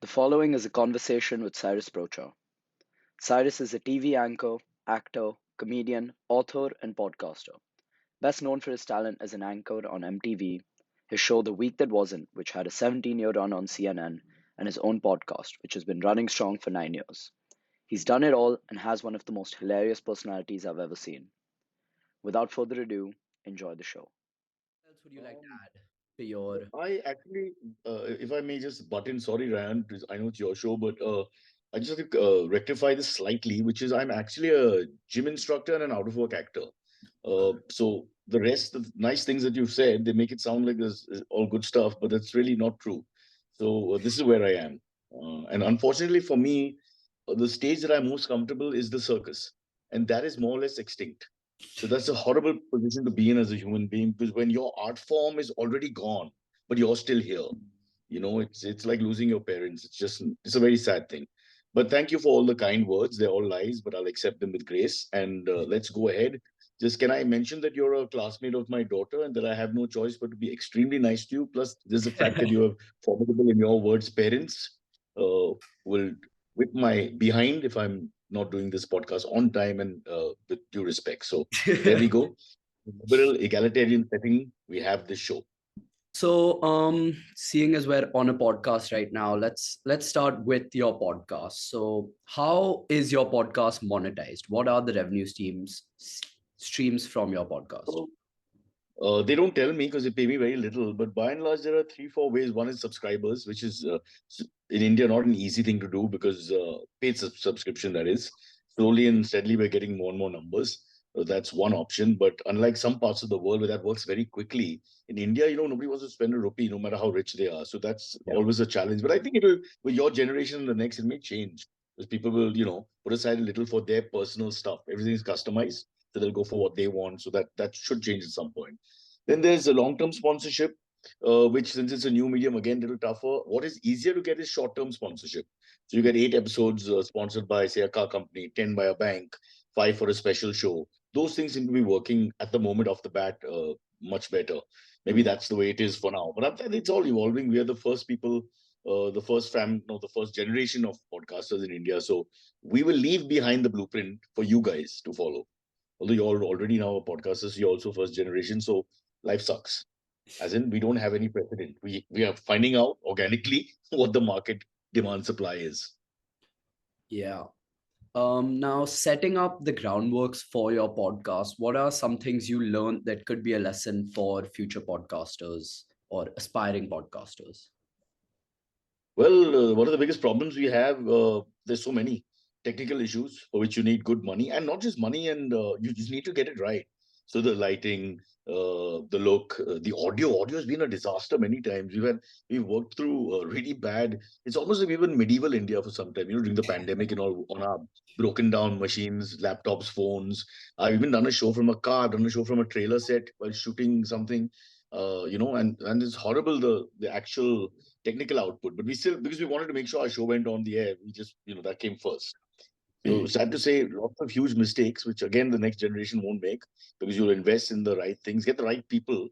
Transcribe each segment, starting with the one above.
following is a conversation with Cyrus Broacha. Cyrus is a TV anchor, actor, comedian, author, and podcaster. Best known for his talent as an anchor on MTV, his show The Week That Wasn't, which had a 17-year run on CNN, and his own podcast, which has been running strong for 9 years. He's done it all and has one of the most hilarious personalities I've ever seen. Without further ado, enjoy the show. What else would you like to Um, add to your? I actually, if I may just butt in, sorry, Ryan, because I know it's your show, but I just have to rectify this slightly, which is I'm actually a gym instructor and an out-of-work actor. So the rest of nice things that you've said, they make it sound like this is all good stuff, but that's really not true. So this is where I am. And unfortunately for me, the stage that I'm most comfortable is the circus, and that is more or less extinct. So that's a horrible position to be in as a human being because when your art form is already gone, but you're still here, it's like losing your parents. It's a very sad thing. But thank you for all the kind words. They're all lies, but I'll accept them with grace. And let's go ahead. Just can I mention that you're a classmate of my daughter and that I have no choice but to be extremely nice to you? Plus, there's the fact that you have formidable, in your words, parents will whip my behind if I'm not doing this podcast on time and with due respect. So there we go. Liberal egalitarian setting, we have this show. So, seeing as we're on a podcast right now, let's start with your podcast. So, how is your podcast monetized? What are the revenue streams from your podcast? So, they don't tell me because they pay me very little, but by and large, there are three, four ways. One is subscribers, which is in India not an easy thing to do because paid subscription, that is. Slowly and steadily, we're getting more and more numbers. That's one option. But unlike some parts of the world where that works very quickly, in India, nobody wants to spend a rupee no matter how rich they are. So that's Yeah. always a challenge. But I think it will, with your generation and the next, it may change because people will, put aside a little for their personal stuff. Everything is customized. So they'll go for what they want. So that should change at some point. Then there's a long-term sponsorship, which since it's a new medium, again, a little tougher. What is easier to get is short-term sponsorship. So you get 8 episodes sponsored by, say, a car company, 10 by a bank, five for a special show. Those things seem to be working at the moment off the bat much better. Maybe that's the way it is for now. But I think it's all evolving. We are the first people, the first generation of podcasters in India. So we will leave behind the blueprint for you guys to follow. Although you're already now a podcaster, so you're also first generation. So life sucks. As in, we don't have any precedent. We are finding out organically what the market demand supply is. Yeah. Now, setting up the groundworks for your podcast, what are some things you learned that could be a lesson for future podcasters or aspiring podcasters? Well, one of the biggest problems we have, there's so many technical issues for which you need good money, and not just money, and you just need to get it right. So the lighting, the look, the audio. Audio has been a disaster many times. We've worked through really bad. It's almost like we were in medieval India for some time. During the pandemic and all, on our broken down machines, laptops, phones. I've even done a show from a car. I've done a show from a trailer set while shooting something. And it's horrible the actual technical output. But we still, because we wanted to make sure our show went on the air, we just, that came first. So sad to say, lots of huge mistakes, which again the next generation won't make because you'll invest in the right things, get the right people.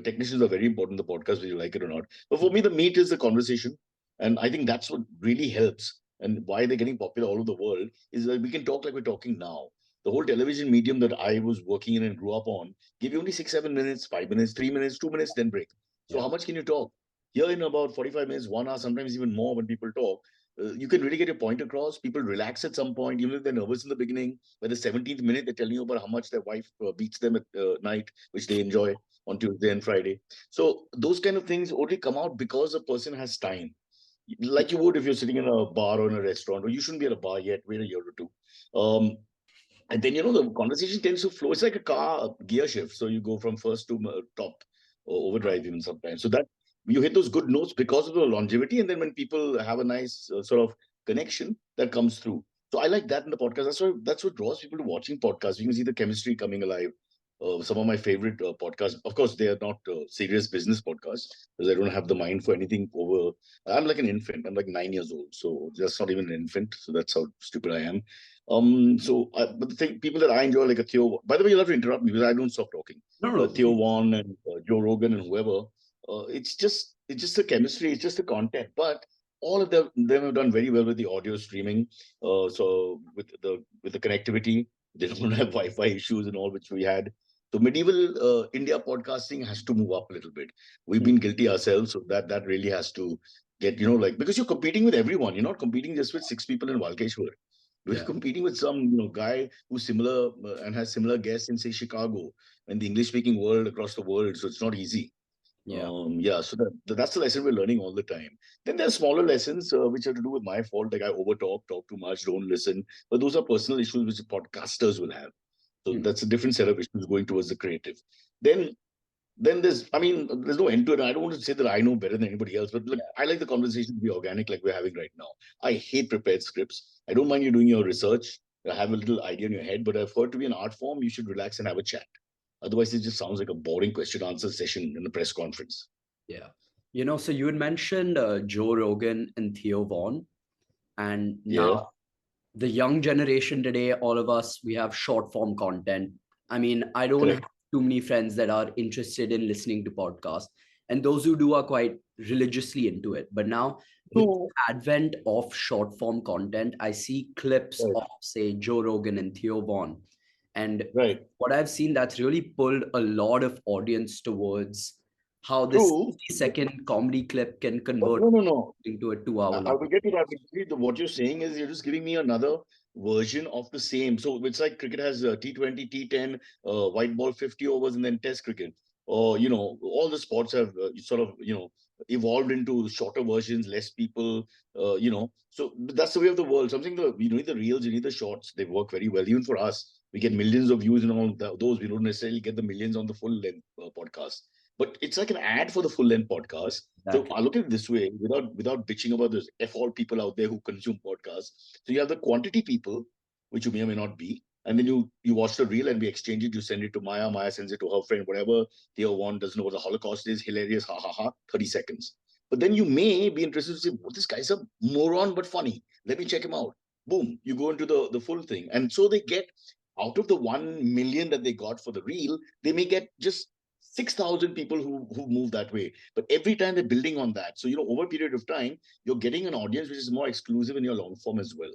Technicians are very important in the podcast, whether you like it or not. But for me, the meat is the conversation, and I think that's what really helps. And why they're getting popular all over the world is that we can talk like we're talking now. The whole television medium that I was working in and grew up on give you only 6, 7 minutes, 5 minutes, 3 minutes, 2 minutes, then break. So Yeah. how much can you talk? Here in about 45 minutes, 1 hour, sometimes even more when people talk, you can really get your point across. People relax at some point, even if they're nervous in the beginning. By the 17th minute, they're telling you about how much their wife beats them at night, which they enjoy on Tuesday and Friday. So those kind of things only come out because a person has time. Like you would if you're sitting in a bar or in a restaurant, or you shouldn't be at a bar yet, wait a year or two. And then, the conversation tends to flow. It's like a car gear shift. So you go from first to top or overdrive even sometimes. So that you hit those good notes because of the longevity. And then when people have a nice sort of connection that comes through. So I like that in the podcast. That's what draws people to watching podcasts. You can see the chemistry coming alive. Some of my favorite podcasts, of course, they are not serious business podcasts because I don't have the mind for anything over. I'm like an infant. I'm like 9 years old. So that's not even an infant. So that's how stupid I am. But the thing, people that I enjoy, like a Theo. By the way, you'll have to interrupt me because I don't stop talking. No, no. Theo Vaughn and Joe Rogan and whoever. It's just the chemistry. It's just the content. But all of them have done very well with the audio streaming. So with the connectivity, they don't have Wi-Fi issues and all, which we had. So medieval India podcasting has to move up a little bit. We've been guilty ourselves, so that really has to get, like, because you're competing with everyone. You're not competing just with six people in Walkeshwar. We're Yeah. competing with some, guy who's similar and has similar guests in, say, Chicago and the English-speaking world across the world. So it's not easy. Yeah. Yeah, so that's the lesson we're learning all the time. Then there are smaller lessons which have to do with my fault, like I overtalk, talk too much, don't listen. But those are personal issues which podcasters will have. So Hmm. that's a different set of issues going towards the creative. Then there's no end to it. I don't want to say that I know better than anybody else, but look, Yeah. I like the conversation to be organic like we're having right now. I hate prepared scripts. I don't mind you doing your research. Have a little idea in your head, but I've heard to be an art form, you should relax and have a chat. Otherwise, it just sounds like a boring question answer session in a press conference. Yeah. So you had mentioned Joe Rogan and Theo Vaughn, and Yeah, now the young generation today, all of us, we have short form content. I mean, I don't have correct. too many friends that are interested in listening to podcasts, and those who do are quite religiously into it. But now, with the No, advent of short form content, I see clips right, of, say, Joe Rogan and Theo Vaughn, and right. what I've seen, that's really pulled a lot of audience towards how this True. 60-second comedy clip can But convert no, no, no. into a 2 hour I long. will get to that. Actually, what you're saying is you're just giving me another version of the same. So it's like cricket has T20, T10, white ball 50 overs, and then Test cricket. Or all the sports have sort of evolved into shorter versions, less people. So that's the way of the world. Something that you need the reels, you need the shorts. They work very well. Even for us, we get millions of views and all those. We don't necessarily get the millions on the full length podcast. But it's like an ad for the full length podcast. So Exactly. I look at it this way, without bitching about those F all people out there who consume podcasts. So you have the quantity people, which you may or may not be, and then you watch the reel and we exchange it. You send it to Maya, Maya sends it to her friend, whatever. Theo one doesn't know what the Holocaust is, hilarious, ha ha ha, 30 seconds. But then you may be interested to say, well, this guy's a moron but funny. Let me check him out. Boom, you go into the full thing. And so they get out of the 1 million that they got for the reel, they may get just 6,000 people who move that way. But every time they're building on that. So, over a period of time, you're getting an audience which is more exclusive in your long form as well.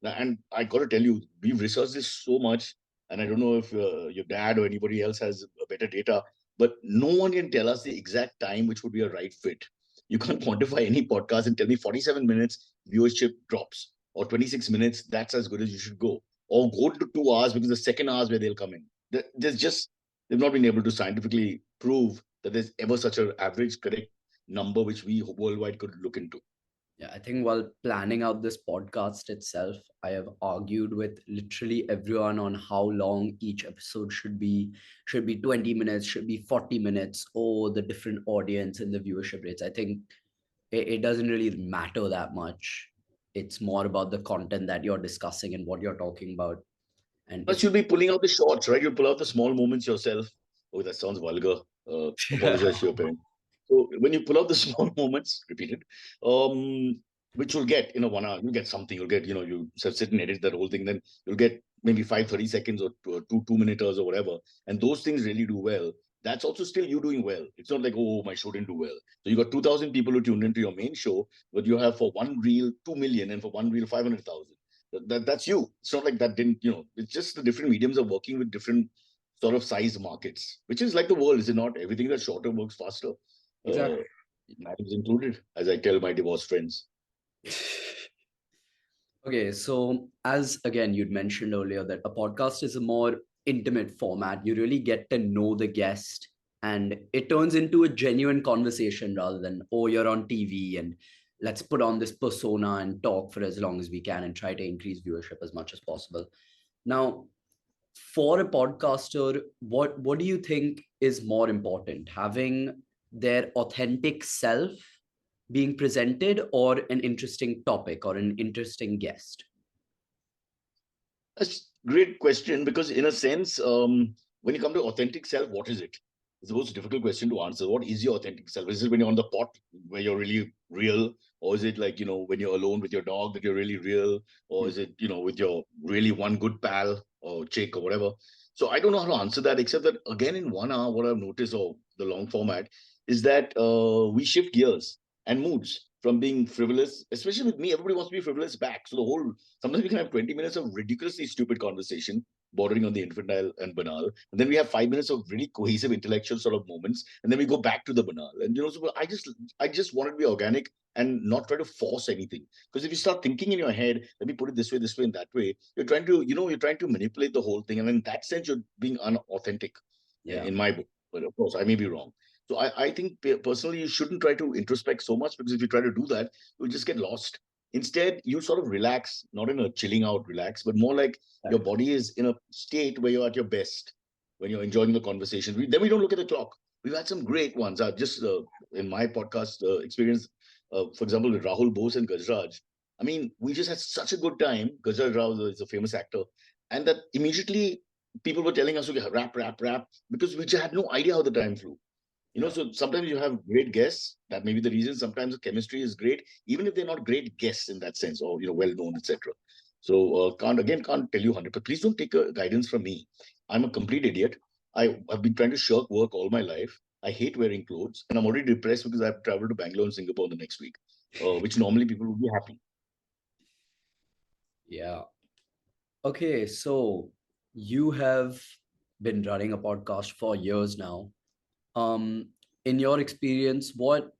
And I got to tell you, we've researched this so much. And I don't know if your dad or anybody else has better data, but no one can tell us the exact time which would be a right fit. You can't quantify any podcast and tell me 47 minutes viewership drops or 26 minutes, that's as good as you should go. Or go to 2 hours because the second hours where they'll come in. They've not been able to scientifically prove that there's ever such an average correct number which we worldwide could look into. Yeah, I think while planning out this podcast itself, I have argued with literally everyone on how long each episode should be. Should be 20 minutes, should be 40 minutes, or the different audience and the viewership rates. I think it doesn't really matter that much. It's more about the content that you're discussing and what you're talking about. And Plus, if you'll be pulling out the shots, right? You'll pull out the small moments yourself. Oh, that sounds vulgar. Apologize to your parents. So when you pull out the small moments, repeat it, which you'll get in a 1 hour, you'll get something. You'll get, you sit and edit that whole thing. Then you'll get maybe 5, 30 seconds or two minutes or whatever. And those things really do well. That's also still you doing well. It's not like, oh, my show didn't do well. So you got 2,000 people who tuned into your main show, but you have for one reel 2 million and for one reel 500,000. That's you. It's not like that didn't, it's just the different mediums are working with different sort of size markets, which is like the world, is it not? Everything that's shorter works faster. Uh, exactly. marriage included, as I tell my divorced friends. Okay, so as again you'd mentioned earlier that a podcast is a more intimate format. You really get to know the guest and it turns into a genuine conversation rather than, oh, you're on TV and let's put on this persona and talk for as long as we can and try to increase viewership as much as possible. Now, for a podcaster, what do you think is more important? Having their authentic self being presented or an interesting topic or an interesting guest? That's a great question because, in a sense, when you come to authentic self, what is it? It's the most difficult question to answer. What is your authentic self? Is it when you're on the pot where you're really real? Or is it like, when you're alone with your dog that you're really real? Or Hmm. is it, with your really one good pal or chick or whatever? So I don't know how to answer that, except that, again, in 1 hour, what I've noticed, or the long format, is that we shift gears and moods. from being frivolous, especially with me. Everybody wants to be frivolous back. So the whole, sometimes we can have 20 minutes of ridiculously stupid conversation bordering on the infantile and banal. And then we have 5 minutes of really cohesive intellectual sort of moments. And then we go back to the banal. And so I just wanted to be organic and not try to force anything. Because if you start thinking in your head, let me put it this way, and that way, you're trying to manipulate the whole thing. And in that sense, you're being unauthentic Yeah. in my book. But of course, I may be wrong. So I think personally, you shouldn't try to introspect so much, because if you try to do that, you'll just get lost. Instead, you sort of relax, not in a chilling out relax, but more like your Correct. body is in a state where you're at your best, when you're enjoying the conversation. Then we don't look at the clock. We've had some great ones. Just in my podcast experience, for example, with Rahul Bose and Gajraj. I mean, we just had such a good time. Gajraj Rao is a famous actor, and that immediately people were telling us, okay, rap, rap, rap, because we just had no idea how the time flew. Yeah. So sometimes you have great guests. That may be the reason. Sometimes the chemistry is great, even if they're not great guests in that sense, or well known, etc. So can't tell you 100. But please don't take guidance from me. I'm a complete idiot. I have been trying to shirk work all my life. I hate wearing clothes, and I'm already depressed because I have traveled to Bangalore and Singapore the next week, which normally people would be happy. Yeah. Okay, so you have been running a podcast for years now. Um, in your experience, what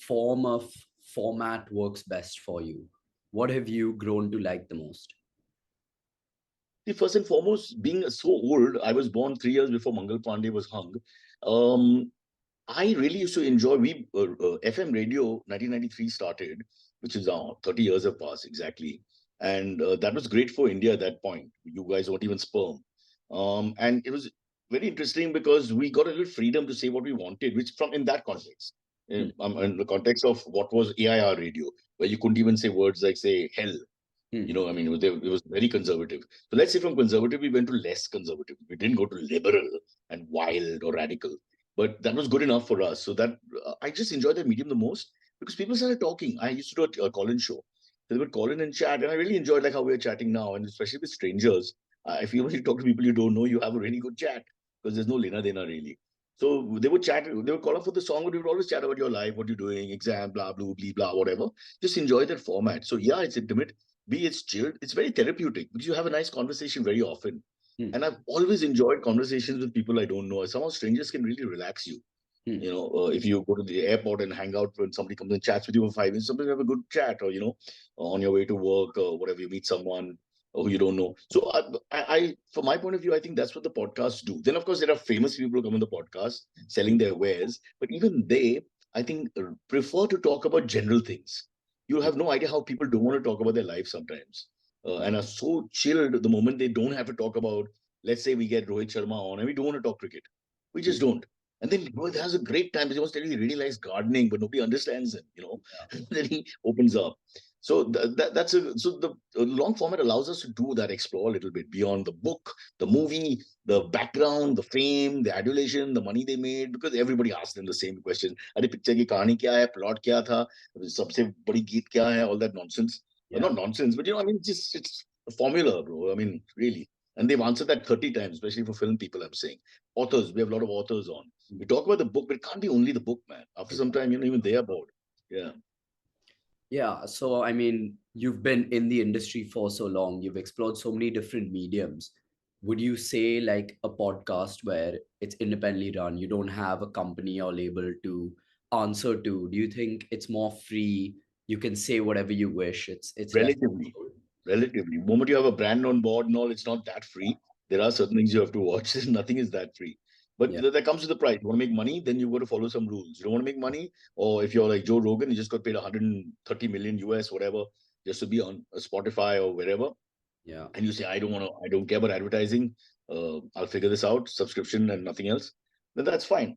form of format works best for you? What have you grown to like the most? See, first and foremost, being so old, I was born 3 years before Mangal Pandey was hung. Um, I really used to enjoy FM radio 1993 started, which is now 30 years have passed exactly. And that was great for India at that point. You guys weren't even sperm. And it was very interesting because we got a little freedom to say what we wanted, which from in that context, Hmm. in the context of what was AIR radio, where you couldn't even say words like, say, hell. Hmm. I mean, it was very conservative. So let's say from conservative, we went to less conservative. We didn't go to liberal and wild or radical, but that was good enough for us. So that I just enjoyed that medium the most because people started talking. I used to do a call-in show. So they would call in and chat, and I really enjoyed like how we're chatting now, and especially with strangers. I feel when you talk to people you don't know, you have a really good chat because there's no lena dena really. So they would chat, they would call up for the song, but we would always chat about your life, what you're doing, exam, blah, blah, blah, blah, whatever. Just enjoy that format. So yeah, it's intimate. It's chilled. It's very therapeutic because you have a nice conversation very often. Hmm. And I've always enjoyed conversations with people I don't know. Somehow strangers can really relax you. Hmm. If you go to the airport and hang out when somebody comes and chats with you for 5 minutes, sometimes you have a good chat, or on your way to work or whatever, you meet someone who you don't know. So from my point of view, I think that's what the podcasts do. Then of course there are famous people who come on the podcast selling their wares, but even they, I think, prefer to talk about general things. You'll have no idea how people don't want to talk about their life sometimes, and are so chilled the moment they don't have to talk about. Let's say we get Rohit Sharma on, and we don't want to talk cricket. We Hmm. just don't. And then Rohit has a great time because he wants to tell you he really likes gardening, but nobody understands him. Then he opens up. So the long format allows us to do that, explore a little bit beyond the book, the movie, the background, the fame, the adulation, the money they made, because everybody asks them the same question. अरे picture की कहानी क्या है, plot क्या था, सबसे बड़ी गीत क्या है, all that nonsense. Yeah. Not nonsense, but I mean, just it's a formula, bro. I mean, really. And they've answered that 30 times, especially for film people, I'm saying. Authors, we have a lot of authors on. We talk about the book, but it can't be only the book, man. After some time, even they are bored. Yeah. Yeah, so I mean, you've been in the industry for so long, you've explored so many different mediums. Would you say like a podcast where it's independently run, you don't have a company or label to answer to? Do you think it's more free? You can say whatever you wish. It's less Relatively. controlled. Relatively. The moment you have a brand on board and all, it's not that free. There are certain things you have to watch. Nothing is that free. But Yeah, that comes with the price. You want to make money, then you've got to follow some rules. You don't want to make money, or if you're like Joe Rogan, you just got paid 130 million US, whatever, just to be on Spotify or wherever. yeah, And you say, I don't care about advertising. I'll figure this out, subscription and nothing else. Then that's fine.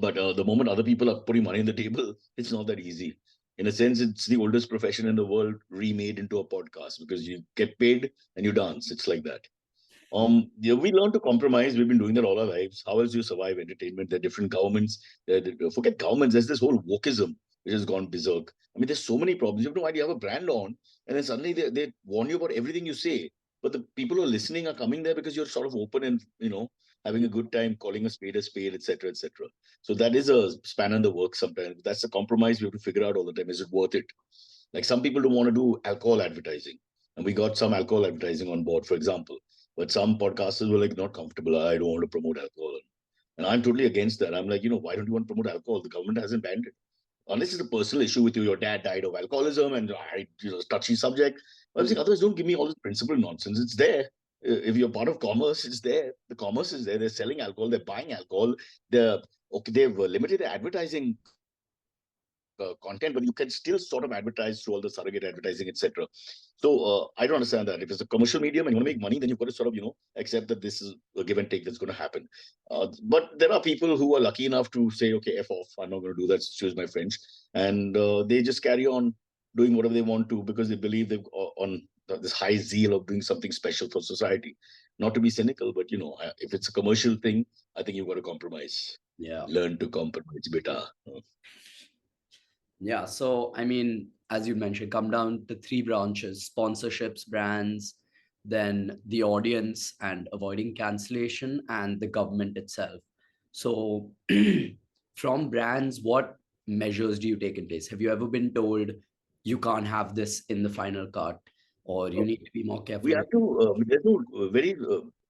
But the moment other people are putting money on the table, it's not that easy. In a sense, it's the oldest profession in the world remade into a podcast because you get paid and you dance. It's like that. Yeah, we learn to compromise. We've been doing that all our lives. How else do you survive entertainment? There are different governments. Forget governments. There's this whole wokeism which has gone berserk. I mean, there's so many problems. You have no idea. You have a brand on, and then suddenly they warn you about everything you say. But the people who are listening are coming there because you're sort of open and having a good time, calling a spade, etc., etc. So that is a span in the works sometimes. That's a compromise we have to figure out all the time. Is it worth it? Like some people don't want to do alcohol advertising, and we got some alcohol advertising on board, for example. But some podcasters were like not comfortable. I don't want to promote alcohol, and I'm totally against that. I'm like, why don't you want to promote alcohol? The government hasn't banned it. Unless it's a personal issue with you, your dad died of alcoholism, and touchy subject. I was like, otherwise, don't give me all this principle nonsense. It's there. If you're part of commerce, it's there. The commerce is there. They're selling alcohol. They're buying alcohol. They're okay. They've limited the advertising content, but you can still sort of advertise through all the surrogate advertising, etc. So I don't understand that. If it's a commercial medium and you want to make money, then you've got to sort of accept that this is a give and take that's going to happen. But there are people who are lucky enough to say, okay, f off, I'm not going to do that. Excuse my French, and they just carry on doing whatever they want to because they believe they've on this high zeal of doing something special for society. Not to be cynical, but if it's a commercial thing, I think you've got to compromise. Yeah. Learn to compromise, beta. Yeah. So, I mean, as you mentioned, come down to three branches: sponsorships, brands, then the audience and avoiding cancellation, and the government itself. So, from brands, what measures do you take in place? Have you ever been told you can't have this in the final cut, or you need to be more We careful with? have to, there's no very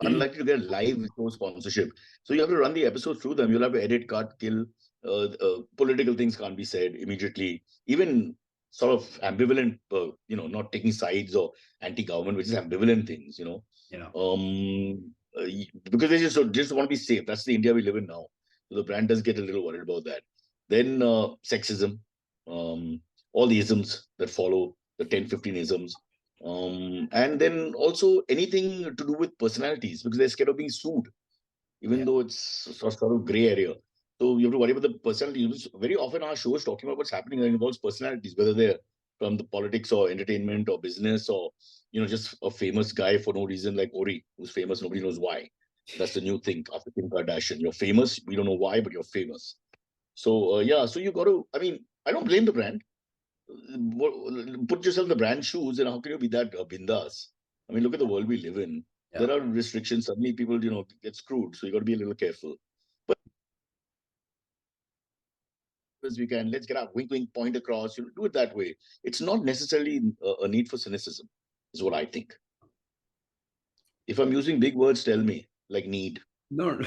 unlikely to get live show sponsorship. So you have to run the episodes through them. You'll have to edit, cut, kill. Political things can't be said immediately. Even sort of ambivalent, not taking sides or anti-government, which is ambivalent things, Yeah. because they just want to be safe. That's the India we live in now. So the brand does get a little worried about that. Then sexism, all the isms that follow, the 10, 15 isms. And then also anything to do with personalities because they're scared of being sued, even Yeah. though it's sort of gray area. So you have to worry about the personalities. Very often our shows talking about what's happening and involves personalities, whether they're from the politics or entertainment or business or just a famous guy for no reason like Ori, who's famous, nobody knows why. That's the new thing after Kim Kardashian. You're famous, we don't know why, but you're famous. So yeah, so you got to. I mean, I don't blame the brand. Put yourself in the brand shoes, and how can you be that bindas? I mean, look at the world we live in. Yeah. There are restrictions. Suddenly, people get screwed. So you got to be a little careful. But as we can, let's get our wink, wink, point across. Do it that way. It's not necessarily a need for cynicism. Is what I think. If I'm using big words, tell me. Like need. No.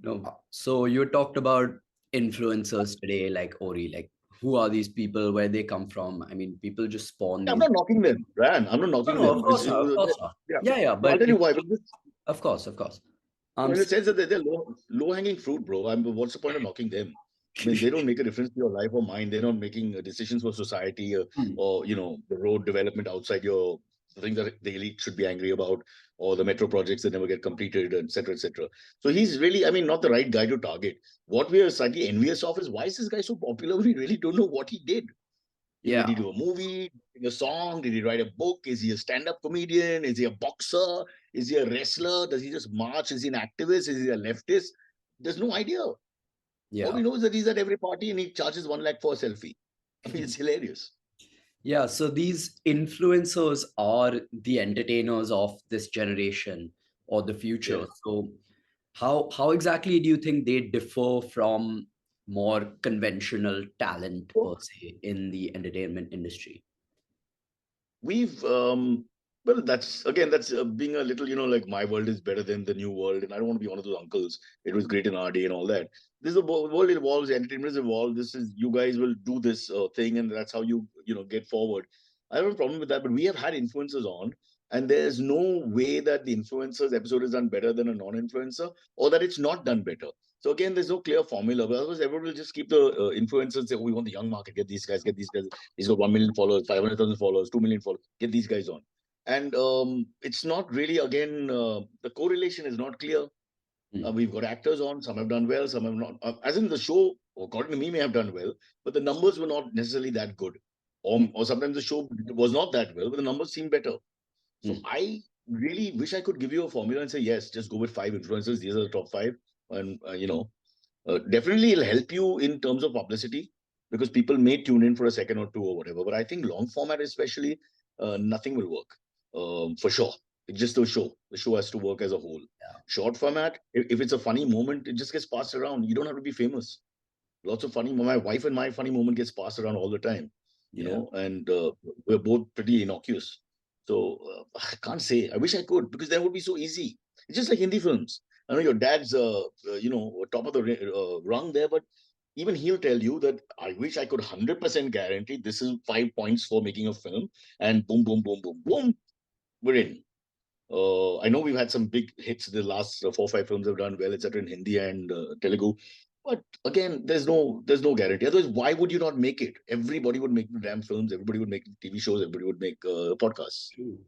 No. So you talked about influencers today, like Ori, like who are these people, where they come from? I mean, people just spawn I'm these. not knocking them, Ryan. I'm not No, knocking no, of them. course not, of course not. Yeah. Yeah, yeah, No, I'll but tell you why. Because of course, of course. in the sense that they're low hanging fruit, bro. What's the point of knocking them? I mean, they don't make a difference to your life or mine. They're not making decisions for society or the road development outside your the things that the elite should be angry about, or the metro projects that never get completed, etc., etc. So he's really, I mean, not the right guy to target. What we are slightly envious of is why is this guy so popular? We really don't know what he did. Did Yeah, he do a movie, a song? Did he write a book? Is he a stand-up comedian? Is he a boxer? Is he a wrestler? Does he just march? Is he an activist? Is he a leftist? There's no idea. All yeah, we know is that he's at every party and he charges 1 lakh for a selfie. I mean, it's hilarious. yeah. So these influencers are the entertainers of this generation or the future. Yeah. So how exactly do you think they differ from more conventional talent per se in the entertainment industry? We've well, that's being a little, like my world is better than the new world, and I don't want to be one of those uncles. It was great in our day and all that. This is the world evolves, entertainment evolves. This is you guys will do this thing, and that's how you get forward. I don't have a problem with that, but we have had influencers on, and there's no way that the influencers episode is done better than a non-influencer, or that it's not done better. So again, there's no clear formula. But otherwise, everyone will just keep the influencers say, "Oh, we want the young market. Get these guys. Get these guys. He's got 1 million followers, 500,000 followers, 2 million followers. Get these guys on." And it's not really again the correlation is not clear. We've got actors on. Some have done well. Some have not. As in the show, according to me, may have done well, but the numbers were not necessarily that good. Or sometimes the show was not that well, but the numbers seem better. So I really wish I could give you a formula and say, yes, just go with 5 influencers. These are the top 5. And, definitely it'll help you in terms of publicity because people may tune in for a second or two or whatever. But I think long format, especially, nothing will work for sure. It's just a show. The show has to work as a whole. Yeah. Short format, if it's a funny moment, it just gets passed around. You don't have to be famous. Lots of funny. My wife and my funny moment gets passed around all the time, Yeah. and we're both pretty innocuous. So I can't say. I wish I could because that would be so easy. It's just like Hindi films. I know your dad's, top of the rung there, but even he'll tell you that I wish I could 100% guarantee this is 5 points for making a film, and boom, boom, boom, boom, boom, we're in. I know we've had some big hits. The last 4 or 5 films have done well, etc. in Hindi and Telugu. But again, there's no guarantee. Otherwise, why would you not make it? Everybody would make the damn films. Everybody would make TV shows. Everybody would make podcasts. True.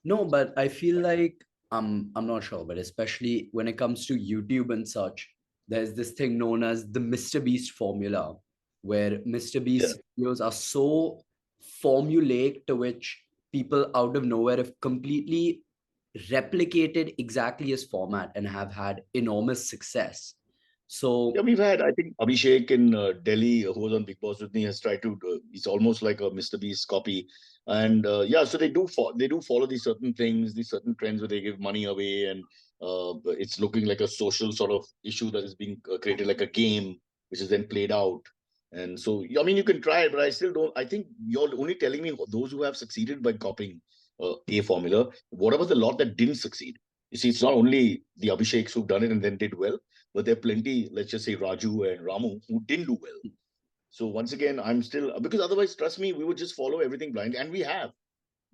No, but I feel like I'm not sure, but especially when it comes to YouTube and such, there's this thing known as the Mr. Beast formula, where Mr. Yeah. Beast videos are so formulaic to which people out of nowhere have completely replicated exactly his format and have had enormous success. Yeah, So we've had, I think, Abhishek in Delhi, who was on Big Boss with me, has tried to. He's almost like a Mr. Beast copy, and yeah, so they do follow these certain things, these certain trends where they give money away, and it's looking like a social sort of issue that is being created, like a game, which is then played out. And so, I mean, you can try it, but I still don't. I think you're only telling me those who have succeeded by copying a formula. What about the lot that didn't succeed? You see, it's not only the Abhisheks who've done it and then did well, but there are plenty, let's just say Raju and Ramu, who didn't do well. So once again, I'm still, because otherwise, trust me, we would just follow everything blind, and we have.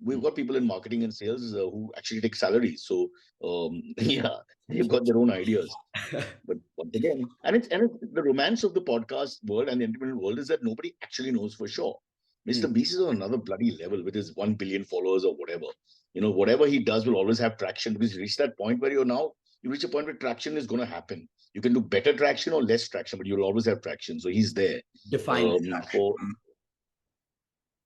We've got people in marketing and sales who actually take salaries. So yeah, they've got their own ideas. But once again, and it's the romance of the podcast world and the entertainment world is that nobody actually knows for sure. Mr. hmm, Beast is on another bloody level with his 1 billion followers or whatever. Whatever he does will always have traction because you reach that point where you reach a point where traction is going to happen. You can do better traction or less traction, but you'll always have traction. So he's there. define distraction. For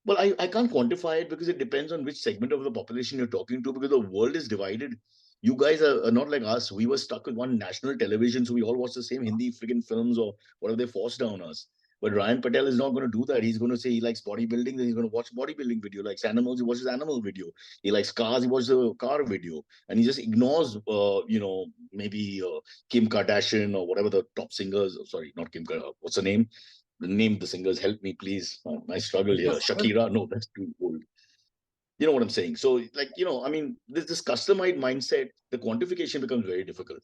Well, I can't quantify it because it depends on which segment of the population you're talking to because the world is divided. You guys are not like us. We were stuck with one national television, so we all watch the same Hindi friggin' films or whatever they forced down us. But Ryan Patel is not going to do that. He's going to say he likes bodybuilding, then he's going to watch bodybuilding video. Likes animals, he watches animal video. He likes cars, he watches a car video. And he just ignores, maybe Kim Kardashian or whatever the top singers. Sorry, not Kim. What's her name? Name the singers. Help me, please. I struggle here. Shakira. No, that's too old. You know what I'm saying? So, like, I mean, this customized mindset, the quantification becomes very difficult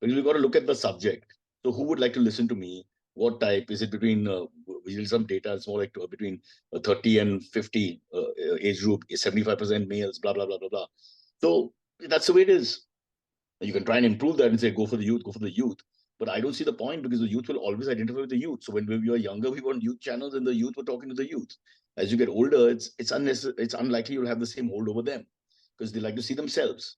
because we've got to look at the subject. So, who would like to listen to me? What type? Is it between, we did some data, it's more like between 30 and 50 age group, 75% males, blah, blah, blah, blah, blah. So, that's the way it is. You can try and improve that and say, go for the youth, go for the youth. But I don't see the point because the youth will always identify with the youth. So when we were younger, we were on youth channels and the youth were talking to the youth. As you get older, it's unnecessary. It's unlikely you'll have the same hold over them because they like to see themselves.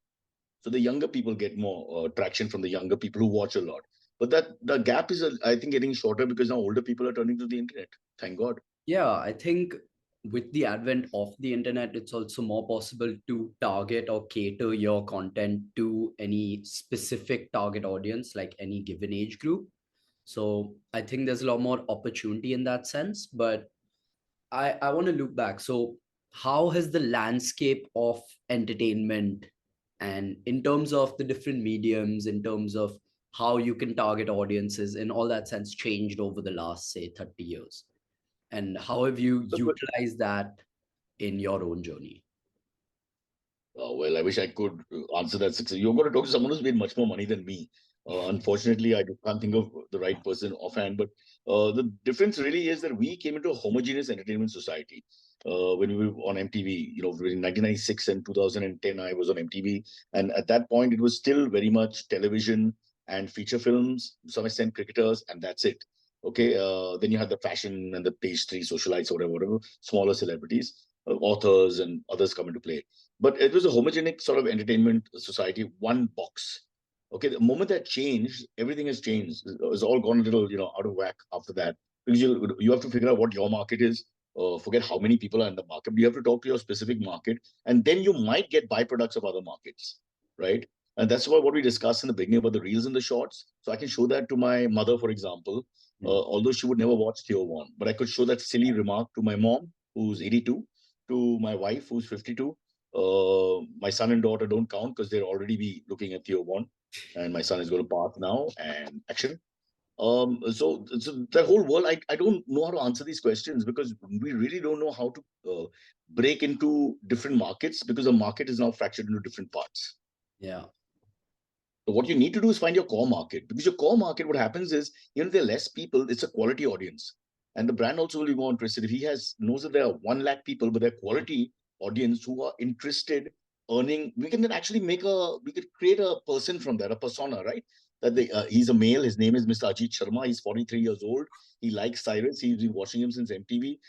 So the younger people get more traction from the younger people who watch a lot. But that the gap is, I think, getting shorter because now older people are turning to the internet. Thank God. Yeah, I think with the advent of the internet, it's also more possible to target or cater your content to any specific target audience, like any given age group. So I think there's a lot more opportunity in that sense. But I want to look back. So how has the landscape of entertainment and in terms of the different mediums, in terms of how you can target audiences in all that sense changed over the last, say, 30 years? And how have you Look, utilized that in your own journey? Well, I wish I could answer that success. You're going to talk to someone who's made much more money than me. Unfortunately, I can't think of the right person offhand. But the difference really is that we came into a homogeneous entertainment society. When we were on MTV, between 1996 and 2010, I was on MTV. And at that point, it was still very much television and feature films, to some extent cricketers, and that's it. Okay. Then you had the fashion and the page three socialites, or whatever, smaller celebrities, authors, and others come into play, but it was a homogenic sort of entertainment society, one box. Okay, the moment that changed, everything has changed. It's all gone a little, out of whack after that. Because you have to figure out what your market is. Forget how many people are in the market. You have to talk to your specific market, and then you might get byproducts of other markets, right? And that's what we discussed in the beginning about the reels and the shorts. So I can show that to my mother, for example, although she would never watch Theo One, but I could show that silly remark to my mom, who's 82, to my wife, who's 52, My son and daughter don't count because they'll already be looking at Tier 1, and my son is going to pass now and action. So that whole world, I don't know how to answer these questions because we really don't know how to break into different markets because the market is now fractured into different parts. Yeah. So what you need to do is find your core market because your core market, what happens is, if there are less people, it's a quality audience. And the brand also will be more interested. If he has knows that there are 1 lakh people, but they're quality audience who are interested, earning, we can then actually we could create a person from that, a persona, right? He's a male. His name is Mr. Ajit Sharma. He's 43 years old. He likes Cyrus. He's been watching him since MTV.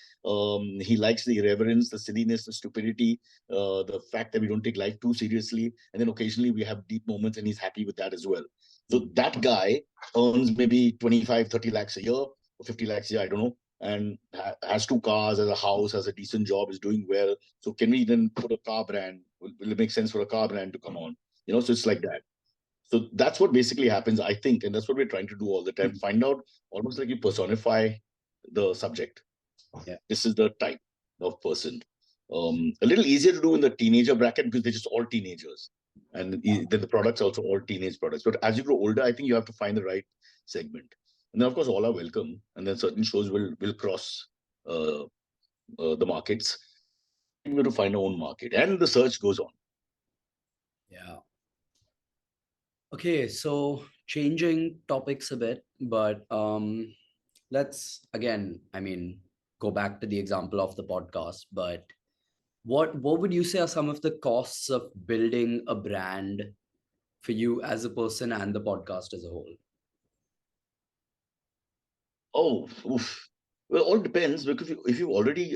He likes the irreverence, the silliness, the stupidity, the fact that we don't take life too seriously, and then occasionally we have deep moments, and he's happy with that as well. So that guy earns maybe 25, 30 lakhs a year or 50 lakhs a year, I don't know, and has 2 cars, has a house, has a decent job, is doing well. So can we then put a car brand? Will it make sense for a car brand to come on? So it's like that. So that's what basically happens, I think, and that's what we're trying to do all the time. Find out, almost like you personify the subject. Yeah. This is the type of person. A little easier to do in the teenager bracket because they're just all teenagers, and then the products are also all teenage products. But as you grow older, I think you have to find the right segment, and then of course all are welcome. And then certain shows will cross uh, the markets. We have to find our own market, and the search goes on. Yeah. Okay, so changing topics a bit, but let's again, I mean, go back to the example of the podcast, but what would you say are some of the costs of building a brand for you as a person and the podcast as a whole? Oh, oof. Well, all depends because if you've already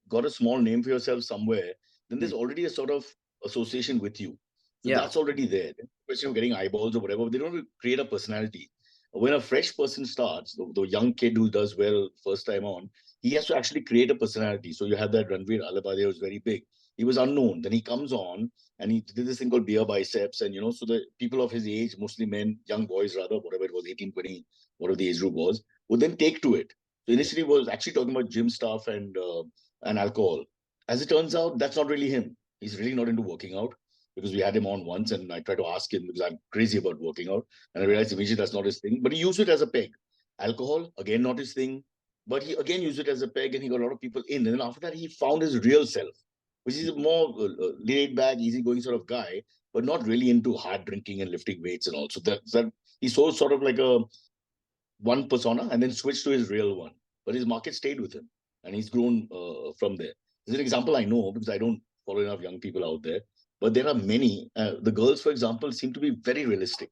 got a small name for yourself somewhere, then Hmm. there's already a sort of association with you. So Yeah. that's already there. The question of getting eyeballs or whatever, they don't really create a personality. When a fresh person starts, the young kid who does well first time on, he has to actually create a personality. So you have that Ranveer Alabade who was very big. He was unknown. Then he comes on and he did this thing called beer biceps. And, so the people of his age, mostly men, young boys rather, whatever it was, 18, 20, whatever the age group was, would then take to it. So initially was actually talking about gym stuff and alcohol. As it turns out, that's not really him. He's really not into working out because we had him on once and I tried to ask him because I'm crazy about working out. And I realized immediately that's not his thing. But he used it as a peg. Alcohol, again, not his thing. But he again used it as a peg and he got a lot of people in. And then after that, he found his real self, which is a more laid back, easygoing sort of guy, but not really into hard drinking and lifting weights and all. So that he saw sort of like a one persona and then switched to his real one. But his market stayed with him and he's grown from there. There's an example I know because I don't follow enough young people out there, but there are many. The girls, for example, seem to be very realistic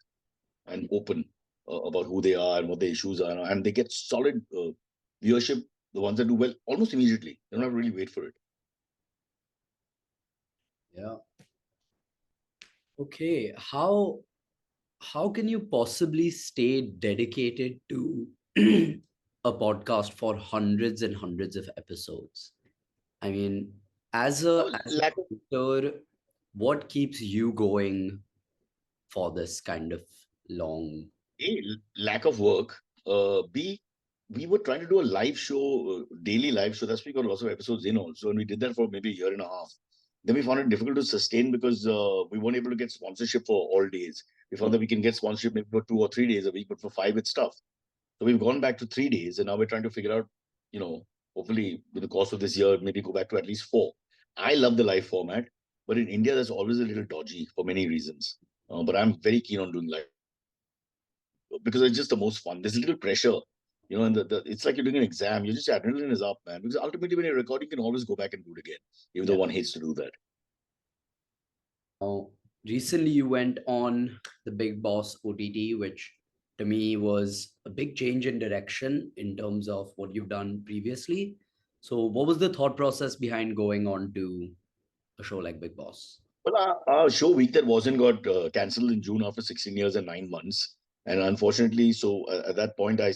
and open about who they are and what their issues are, and they get solid viewership. The ones that do well almost immediately. They don't have to really wait for it. Yeah. Okay. How can you possibly stay dedicated to a podcast for hundreds and hundreds of episodes? I mean, as a Lack of creator, what keeps you going for this kind of long? A, lack of work. B, we were trying to do a live show, daily live show. That's why we got lots of episodes in also, and we did that for maybe a year and a half. Then we found it difficult to sustain because we weren't able to get sponsorship for all days. We found that we can get sponsorship maybe for 2 or 3 days a week, but for 5 it's tough. So we've gone back to 3 days, and now we're trying to figure out, hopefully in the course of this year, maybe go back to at least 4. I love the live format, but in India, that's always a little dodgy for many reasons. But I'm very keen on doing live because it's just the most fun. There's a little pressure, and it's like you're doing an exam. You just adrenaline is up, man. Because ultimately, when you're recording, you can always go back and do it again, even though Yeah. one hates to do that. Now, recently you went on the Big Boss OTT, which to me was a big change in direction in terms of what you've done previously. So, what was the thought process behind going on to a show like Big Boss? Well, our show Week That Wasn't got cancelled in June after 16 years and 9 months, and unfortunately, so at that point, I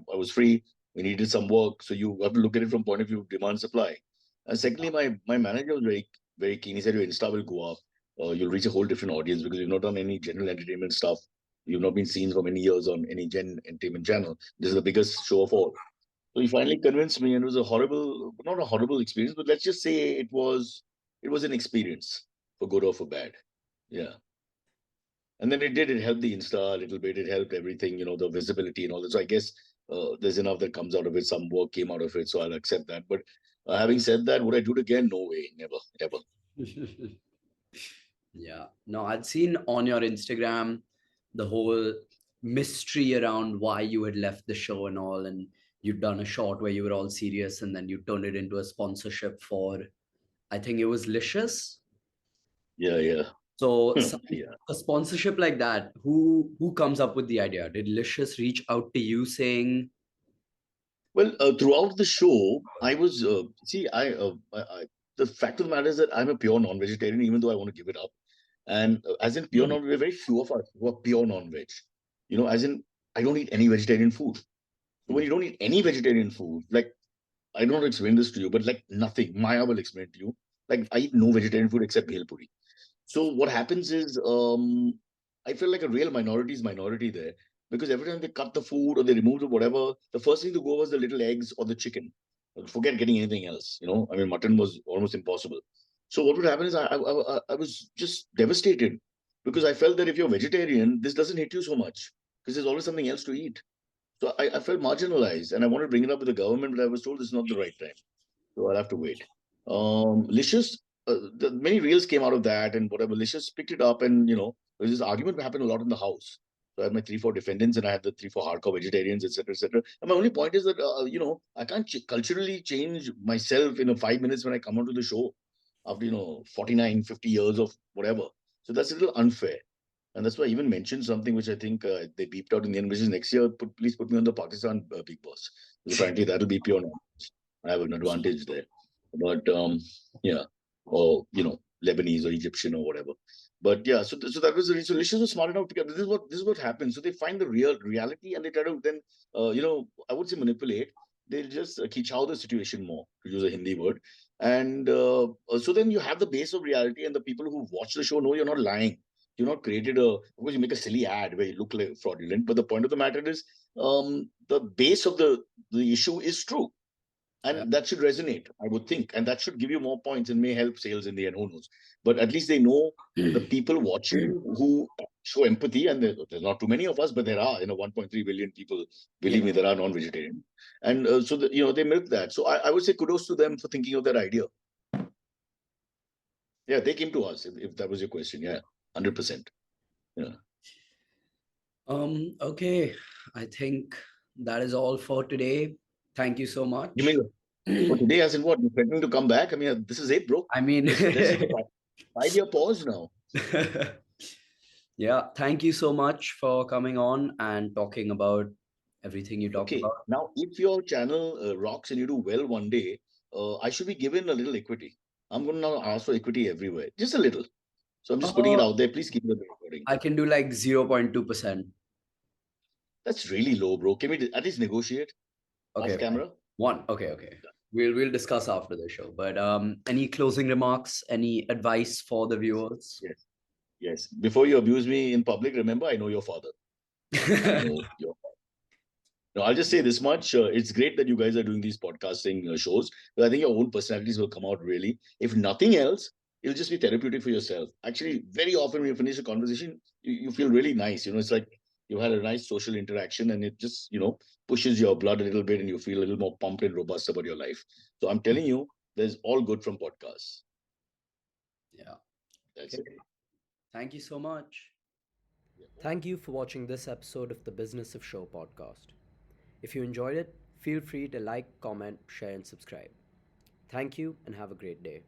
was free. We needed some work, so you have to look at it from point of view of demand supply. And secondly, my manager was very keen. He said your Insta will go up. You'll reach a whole different audience because you've not done any general entertainment stuff. You've not been seen for many years on any gen entertainment channel. This is the biggest show of all. So he finally convinced me, and it was a horrible, not a horrible experience, but let's just say it was an experience. for good or for bad. Yeah. And then it helped the Insta a little bit. It helped everything, the visibility and all that. So I guess there's enough that comes out of it. Some work came out of it. So I'll accept that. But having said that, would I do it again? No way. Never, ever. Yeah. No, I'd seen on your Instagram the whole mystery around why you had left the show and all, and you'd done a short where you were all serious, and then you turned it into a sponsorship for, I think it was Licious. Yeah, yeah. So Yeah. a sponsorship like that, who comes up with the idea? Did Licious reach out to you saying, Well, throughout the show, I was see, the fact of the matter is that I'm a pure non-vegetarian, even though I want to give it up. And as in pure "Hmm, non, we're very few of us who are pure non-veg. As in I don't eat any vegetarian food. So when hmm, you don't eat any vegetarian food, like I don't know how to explain this to you, but like nothing. Maya will explain it to you. Like I eat no vegetarian food except bhel puri. So what happens is, I feel like a real minority's minority there because every time they cut the food or they remove the whatever, the first thing to go was the little eggs or the chicken. Forget getting anything else. I mean, mutton was almost impossible. So what would happen is I was just devastated because I felt that if you're vegetarian, this doesn't hit you so much because there's always something else to eat. So I felt marginalized and I wanted to bring it up with the government, but I was told this is not the right time. So I'll have to wait. Licious, many reels came out of that, and whatever. Licious picked it up, and there was this argument that happened a lot in the house. So I had my 3, 4 defendants, and I had the 3, 4 hardcore vegetarians, etc., etc. And my only point is that I can't culturally change myself in 5 minutes when I come onto the show after 49, 50 years of whatever. So that's a little unfair. And that's why I even mentioned something which I think they beeped out in the end, which is next year, please put me on the Pakistan Big Boss. Because apparently that'll be pure. I have an advantage there. But yeah, or Lebanese or Egyptian or whatever. But yeah, so that was the reason. So Licious was smart enough to get this is what happens. So they find the real reality and they try to then I would say manipulate. They'll just kichao the situation more, to use a Hindi word. And so then you have the base of reality, and the people who watch the show know you're not lying. You're not created of course you make a silly ad where you look like fraudulent, but the point of the matter is the base of the issue is true, yeah, and that should resonate, I would think, and that should give you more points and may help sales in the end. Who knows? But at least they know the people watching who show empathy, and there's not too many of us, but there are 1.3 billion people. yeah, Believe me, there are non-vegetarian, and so they milk that. So I would say kudos to them for thinking of that idea. Yeah, they came to us. If that was your question, yeah, 100%. Yeah. Okay, I think that is all for today. Thank you so You much. mean for today? As in what? You're threatening to come back? I mean, this is it, bro. I mean, Let's take a 5 year pause now. yeah, thank you so much for coming on and talking about everything you talked Okay, about. now if your channel rocks and you do well one day, I should be given a little equity. I'm going to now ask for equity everywhere, just a little. So I'm just putting it Uh, out there. Please keep the recording. I can do like 0.2%. That's really low, bro. Can we at least negotiate Okay, off fine. camera? One. Okay, okay. We'll discuss after the show. But any closing remarks, any advice for the viewers? Yes, yes. Before you abuse me in public, remember I know your father. I know your. No, I'll just say this much. It's great that you guys are doing these podcasting shows, but I think your own personalities will come out really. If nothing else, it'll just be therapeutic for yourself. Actually, very often when you finish a conversation, you feel really nice. It's like you had a nice social interaction and it just, pushes your blood a little bit and you feel a little more pumped and robust about your life. So I'm telling you, there's all good from podcasts. Yeah. That's Okay. it. Thank you so much. Yeah. Thank you for watching this episode of the Business of Show podcast. If you enjoyed it, feel free to like, comment, share, and subscribe. Thank you and have a great day.